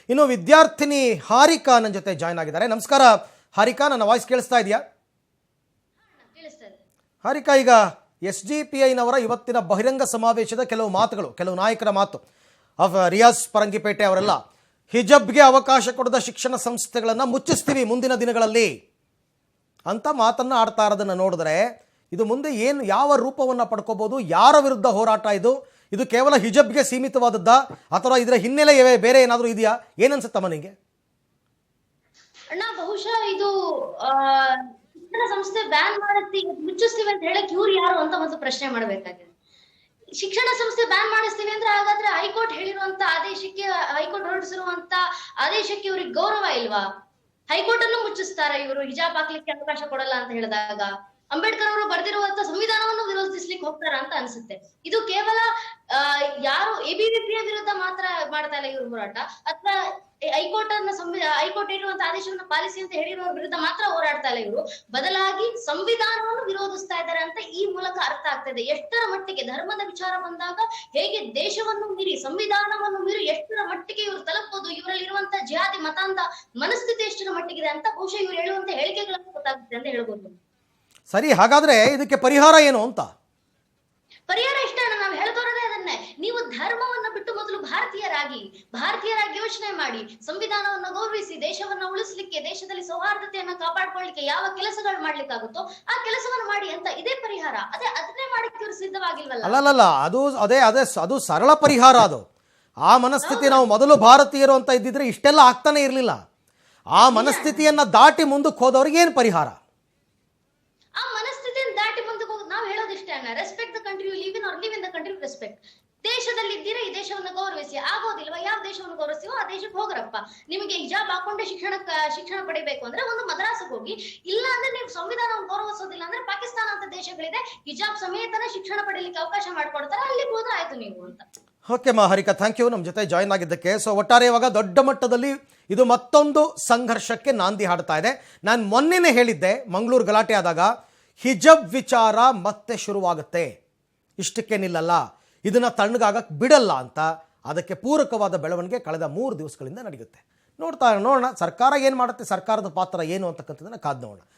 ಇನ್ನು ವಿದ್ಯಾರ್ಥಿನಿ ಹಾರಿಕಾ ನನ್ನ ಜೊತೆ ಜಾಯ್ನ್ ಆಗಿದ್ದಾರೆ. ನಮಸ್ಕಾರ ಹಾರಿಕಾ, ನನ್ನ ವಾಯ್ಸ್ ಕೇಳಿಸ್ತಾ ಇದೆಯಾ? ಹಾರಿಕಾ, ಈಗ SGPIನವರ ಇವತ್ತಿನ ಬಹಿರಂಗ ಸಮಾವೇಶದ ಕೆಲವು ಮಾತುಗಳು, ಕೆಲವು ನಾಯಕರ ಮಾತು, ರಿಯಾಜ್ ಪರಂಗಿಪೇಟೆ ಅವರೆಲ್ಲ ಹಿಜಬ್ಗೆ ಅವಕಾಶ ಕೊಡದ ಶಿಕ್ಷಣ ಸಂಸ್ಥೆಗಳನ್ನು ಮುಚ್ಚಿಸ್ತೀವಿ ಮುಂದಿನ ದಿನಗಳಲ್ಲಿ ಅಂತ ಮಾತನ್ನು ಆಡ್ತಾ ಇರೋದನ್ನು ನೋಡಿದ್ರೆ ಇದು ಮುಂದೆ ಏನು ಯಾವ ರೂಪವನ್ನು ಪಡ್ಕೋಬಹುದು? ಯಾರ ವಿರುದ್ಧ ಹೋರಾಟ ಇದು? ಇದು ಕೇವಲ ಹಿಜಬ್ಗೆ ಸೀಮಿತವಾದದ್ದ ಅಥವಾ ಇದರ ಹಿನ್ನೆಲೆ ಬೇರೆ ಏನಾದರೂ ಇದೆಯಾ? ಏನನ್ಸುತ್ತಮ್ಮ ನಿಮಗೆ? ಅಣ್ಣ, ಬಹುಶಃ ಇದು ಶಿಕ್ಷಣ ಸಂಸ್ಥೆ ಬ್ಯಾನ್ ಮಾಡುತ್ತೀವಿ ಮುಚ್ಚಿಸ್ತೀವಿ ಅಂತ ಹೇಳಕ್ ಇವ್ರು ಯಾರು ಅಂತ ಒಂದು ಪ್ರಶ್ನೆ ಮಾಡ್ಬೇಕಾಗಿದೆ. ಶಿಕ್ಷಣ ಸಂಸ್ಥೆ ಬ್ಯಾನ್ ಮಾಡಿಸ್ತೀವಿ ಅಂದ್ರೆ ಹಾಗಾದ್ರೆ ಹೈಕೋರ್ಟ್ ಹೇಳಿರುವಂತ ಆದೇಶಕ್ಕೆ, ಹೈಕೋರ್ಟ್ ಹೊರಡಿಸಿರುವಂತ ಆದೇಶಕ್ಕೆ ಇವ್ರಿಗೆ ಗೌರವ ಇಲ್ವಾ? ಹೈಕೋರ್ಟ್ ಅನ್ನು ಮುಚ್ಚಿಸ್ತಾರ ಇವರು ಹಿಜಾಬ್ ಹಾಕ್ಲಿಕ್ಕೆ ಅವಕಾಶ ಕೊಡಲ್ಲ ಅಂತ ಹೇಳಿದಾಗ? ಅಂಬೇಡ್ಕರ್ ಅವರು ಬರೆದಿರುವಂತ ಸಂವಿಧಾನವನ್ನು ವಿರೋಧಿಸ್ಲಿಕ್ಕೆ ಹೋಗ್ತಾರ ಅಂತ ಅನ್ಸುತ್ತೆ. ಇದು ಕೇವಲ ಯಾರು ABVP ವಿರುದ್ಧ ಮಾತ್ರ ಮಾಡ್ತಾ ಇಲ್ಲ ಇವ್ರ ಹೋರಾಟ, ಅಥವಾ ಹೈಕೋರ್ಟ್ ಹೈಕೋರ್ಟ್ ಇರುವಂತ ಆದೇಶವನ್ನು ಪಾಲಿಸಿ ಅಂತ ಹೇಳಿರುವ ವಿರುದ್ಧ ಮಾತ್ರ ಹೋರಾಡ್ತಾ ಇಲ್ಲ ಇವರು, ಬದಲಾಗಿ ಸಂವಿಧಾನವನ್ನು ವಿರೋಧಿಸ್ತಾ ಇದ್ದಾರೆ ಅಂತ ಈ ಮೂಲಕ ಅರ್ಥ ಆಗ್ತದೆ. ಎಷ್ಟರ ಮಟ್ಟಿಗೆ ಧರ್ಮದ ವಿಚಾರ ಬಂದಾಗ ಹೇಗೆ ದೇಶವನ್ನು ಮೀರಿ, ಸಂವಿಧಾನವನ್ನು ಮೀರಿ ಎಷ್ಟರ ಮಟ್ಟಿಗೆ ಇವರು ತಲುಪಬಹುದು, ಇವರಲ್ಲಿರುವಂತ ಜಾತಿ ಮತಾಂಧ ಮನಸ್ಥಿತಿ ಎಷ್ಟರ ಮಟ್ಟಿಗಿದೆ ಅಂತ ಬಹುಶಃ ಇವ್ರು ಹೇಳುವಂತ ಹೇಳಿಕೆಗಳನ್ನು ಗೊತ್ತಾಗುತ್ತೆ ಅಂತ ಹೇಳ್ಬೋದು. ಸರಿ, ಹಾಗಾದ್ರೆ ಇದಕ್ಕೆ ಪರಿಹಾರ ಏನು ಅಂತ? ಪರಿಹಾರ ಇಷ್ಟ, ನಾವು ಹೇಳ್ಬರೋದೇ ಅದನ್ನೇ. ನೀವು ಧರ್ಮವನ್ನ ಬಿಟ್ಟು ಮೊದಲು ಭಾರತೀಯರಾಗಿ ಯೋಚನೆ ಮಾಡಿ, ಸಂವಿಧಾನವನ್ನ ಗೌರವಿಸಿ, ದೇಶವನ್ನ ಉಳಿಸ್ಲಿಕ್ಕೆ, ದೇಶದಲ್ಲಿ ಸೌಹಾರ್ದತೆಯನ್ನ ಕಾಪಾಡ್ಕೊಳ್ಳಿಕ್ಕೆ ಯಾವ ಕೆಲಸಗಳು ಮಾಡ್ಲಿಕ್ಕಾಗುತ್ತೋ ಆ ಕೆಲಸವನ್ನು ಮಾಡಿ ಅಂತ. ಇದೇ ಪರಿಹಾರ. ಅದನ್ನೇ ಮಾಡಕ್ಕೆ ಇವರು ಸಿದ್ಧವಾಗಿಲ್ವಲ್ಲ? ಅಲ್ಲಲ್ಲ, ಅದು ಸರಳ ಪರಿಹಾರ. ಅದು ಆ ಮನಸ್ಥಿತಿ ನಾವು ಮೊದಲು ಭಾರತೀಯರು ಅಂತ ಇದ್ದಿದ್ರೆ ಇಷ್ಟೆಲ್ಲ ಆಗ್ತಾನೆ ಇರಲಿಲ್ಲ. ಆ ಮನಸ್ಥಿತಿಯನ್ನ ದಾಟಿ ಮುಂದಕ್ಕೆ ಹೋದವ್ರಿಗೆ ಏನು ಪರಿಹಾರ? ಆ ಮನಸ್ಥಿತಿಯನ್ನು ದಾಟಿ ಮುಂದಕ್ಕೆ ಹೋಗಿ ನಾವು ಹೇಳೋದಿಷ್ಟೇ ಅಣ್ಣ, respect the country you live in, or live in the country respect. ದೇಶದಲ್ಲಿ ಇದ್ದೀರಾ, ಈ ದೇಶವನ್ನು ಗೌರವಿಸಿ. ಆಗೋದಿಲ್ವಾ? ಯಾವ ದೇಶವನ್ನು ಗೌರವಿಸಿವೋ ಆ ದೇಶಕ್ಕೆ ಹೋಗ್ರಪ್ಪ. ನಿಮಗೆ ಹಿಜಾಬ್ ಹಾಕೊಂಡೆ ಶಿಕ್ಷಣ ಪಡಿಬೇಕು ಅಂದ್ರೆ ಒಂದು ಮದ್ರಾಸಿಗೆ ಹೋಗಿ, ಇಲ್ಲ ಅಂದ್ರೆ ನೀವು ಸಂವಿಧಾನವನ್ನು ಗೌರವಿಸೋದಿಲ್ಲ ಅಂದ್ರೆ ಪಾಕಿಸ್ತಾನ ಅಂತ ದೇಶಗಳಿದೆ, ಹಿಜಾಬ್ ಸಮೇತನ ಶಿಕ್ಷಣ ಪಡೀಲಿಕ್ಕೆ ಅವಕಾಶ ಮಾಡ್ಕೊಡ್ತಾರೆ, ಅಲ್ಲಿ ಹೋದ್ರೆ ಆಯ್ತು ನೀವು ಅಂತ. ಓಕೆ ಹಾರಿಕಾ, ಥ್ಯಾಂಕ್ ಯು ನಮ್ಮ ಜೊತೆ ಜಾಯ್ನ್ ಆಗಿದ್ದಕ್ಕೆ. ಸೊ ಒಟ್ಟಾರೆ ಇವಾಗ ದೊಡ್ಡ ಮಟ್ಟದಲ್ಲಿ ಇದು ಮತ್ತೊಂದು ಸಂಘರ್ಷಕ್ಕೆ ನಾಂದಿ ಹಾಡ್ತಾ ಇದೆ. ನಾನು ಮೊನ್ನೆನೇ ಹೇಳಿದ್ದೆ, ಮಂಗಳೂರು ಗಲಾಟೆ ಆದಾಗ ಹಿಜಬ್ ವಿಚಾರ ಮತ್ತೆ ಶುರುವಾಗುತ್ತೆ, ಇಷ್ಟಕ್ಕೆ ನಿಲ್ಲಲ್ಲ, ಇದನ್ನು ತಣ್ಣಗಾಗಕ್ಕೆ ಬಿಡಲ್ಲ ಅಂತ. ಅದಕ್ಕೆ ಪೂರಕವಾದ ಬೆಳವಣಿಗೆ ಕಳೆದ 3 ದಿವಸಗಳಿಂದ ನಡೆಯುತ್ತೆ. ನೋಡೋಣ ಸರ್ಕಾರ ಏನು ಮಾಡುತ್ತೆ, ಸರ್ಕಾರದ ಪಾತ್ರ ಏನು ಅಂತಕ್ಕಂಥದ್ದನ್ನು ಕಾದು ನೋಡೋಣ.